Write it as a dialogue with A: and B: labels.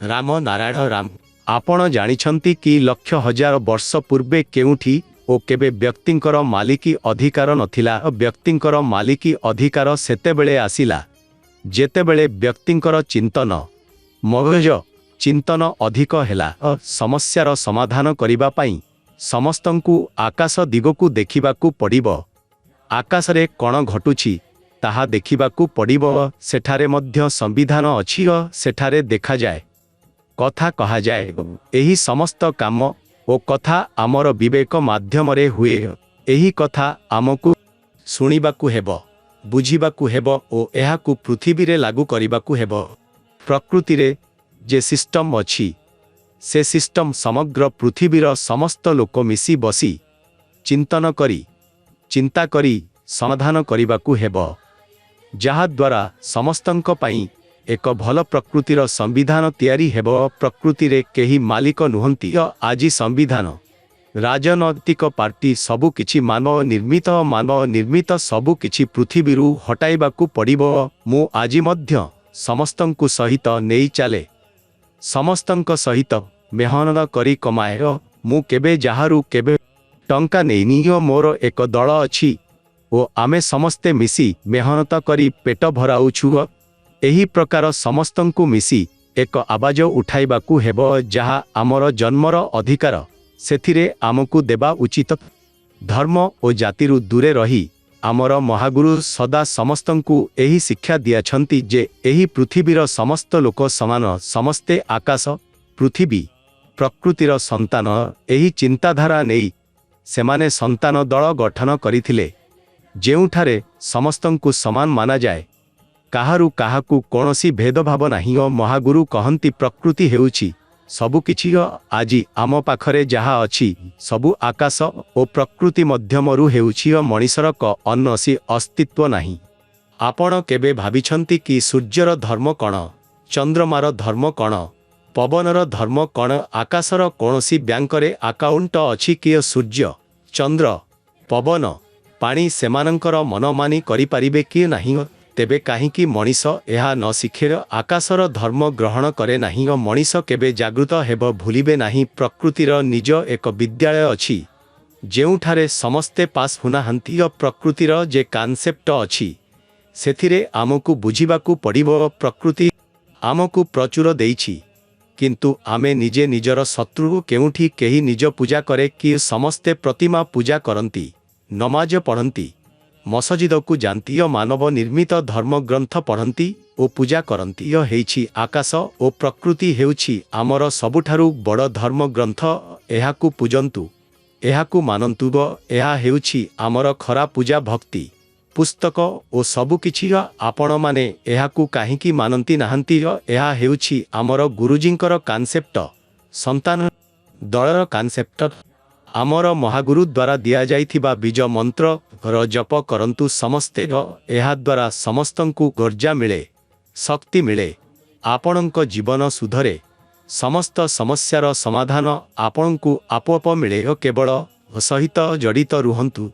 A: राम नारायण राम। आपण जानिछंती कि लक्ष हजार वर्ष पूर्वे केउठी ओ केबे व्यक्तिंकर मालिकी अधिकार नथिला। व्यक्तिंकर मालिकी अधिकार सेतेबेले आसिला जेतेबेले व्यक्तिंकर चिंतन मगज चिंतन अधिक हेला। समस्यार समाधान करिबा पई समस्तंकु आकाश दिगकु देखिबाकु पड़िबो। आकाशरे कण घटुछि ताहा देखिबाकु पड़िबो। सेठारे मध्य संविधान अछि सेठारे देखा जाए कथा कहा जाए। एही समस्त काम ओ कथा आमर विवेक माध्यमरे हुए। एही कथा आमकु सुनिबाकु हेबो बुझिबाकु हेबो ओ एहाकु पृथ्वीरे लागू करिबाकु हेबो। प्रकृतिरे जे सिस्टम अछि से सिस्टम समग्र पृथ्वीर समस्त लोक मिसी बसी चिंतन करी चिंता करी समाधान करिबाकु हेबो। जहा द्वारा समस्तंक पई एक भल प्रकृतिर संविधान तैयारी हेबो। प्रकृति रे केही मालिक नुहंती। आजी संविधान राजनैतिक पार्टी सबु किछि मानव निर्मित सबु किछि पृथ्वीरु हटाइबाकु पड़िबो। मु आजी मध्य समस्तंकु सहित नेई चाले समस्तंक सहित मेहनत करी कमाए। मु केबे जाहारु केबे टंका नेइनी। मोर एक दल अछि ओ आमे समस्ते मिसी मेहनत करी पेट भराउछु। एही प्रकार समस्तंकु मिसी एक आवाज उठाइबाकु हेबो। जहा आमर जन्मर अधिकार सेथिरे आमकु देबा उचित। धर्म ओ जातिरु दूरे रही आमर महागुरु सदा समस्तंकु एही शिक्षा दियाछंती जे एही पृथ्वीर समस्त लोक समान। समस्ते आकाश पृथ्वी प्रकृतिर संतान। एही चिंताधारा नेई सेमाने संतान दल गठन करिथिले जेउठारे समस्तंकु समान माना जाए। काहारु काहाकु कोनोसी भेदभाव नाही। महागुरु कहंती प्रकृति हेउछि सबु किछि। आजी आम पाखरे जहा अछि सबु आकाश ओ प्रकृति मध्यमरु हेउछि। मनिषर क अन्नसी अस्तित्व नाही। आपण केबे भाबिछंती कि सूर्यर धर्म कण चंद्रमार धर्म कण पवनर धर्म कण आकाशर कोनोसी बैंकरे अकाउंट अछि कि सूर्य चंद्र पवन पानी सेमानंकर मनमानी करि पारिबे कि नाही। तेबे काहींकि मनीष एहा न शिखे आकाशर धर्म ग्रहण करे नाही। मनीष केबे जागृत हेब भूलिबे नाही। प्रकृतिर निज एक विद्यालय अछि जेउठारे समस्ते पास हुनाहांती। प्रकृतिर जे कॉन्सेप्ट अछि सेथिरे आमकु बुझिबाकु पड़िबो। प्रकृति आमकु प्रचुर देइछि किंतु आमे निजे निजर शत्रु। केउठी केही निज पूजा करे कि समस्ते प्रतिमा पूजा करंती नमाज पढ़ंती मसजिदकु जांती। मानव निर्मित धर्म ग्रंथ पढ़ंती ओ पूजा करंती। हेछि आकाश ओ प्रकृति हेउछि आमर सबुठारु बड़ धर्म ग्रंथ। एहाकु पूजंतु एहाकु मानंतु। एहा हेउछि आमर खरा पूजा भक्ति पुस्तक ओ सबु किछि। आपण माने एहाकु काहींकि मानंती नाहंती। एहा हेउछि आमर गुरुजींकर कॉन्सेप्ट संतान दलर कॉन्सेप्ट। आमर महागुरु द्वारा दिया जाइथिबा बीज मंत्र र जप करंतु समस्ते। एहा द्वारा समस्तंकु गर्जा मिले शक्ति मिले। आपणंक जीवन सुधरे समस्त समस्यार समाधान आपणंकु आपोआप मिले। केवल सहित जड़ित रुहंतु।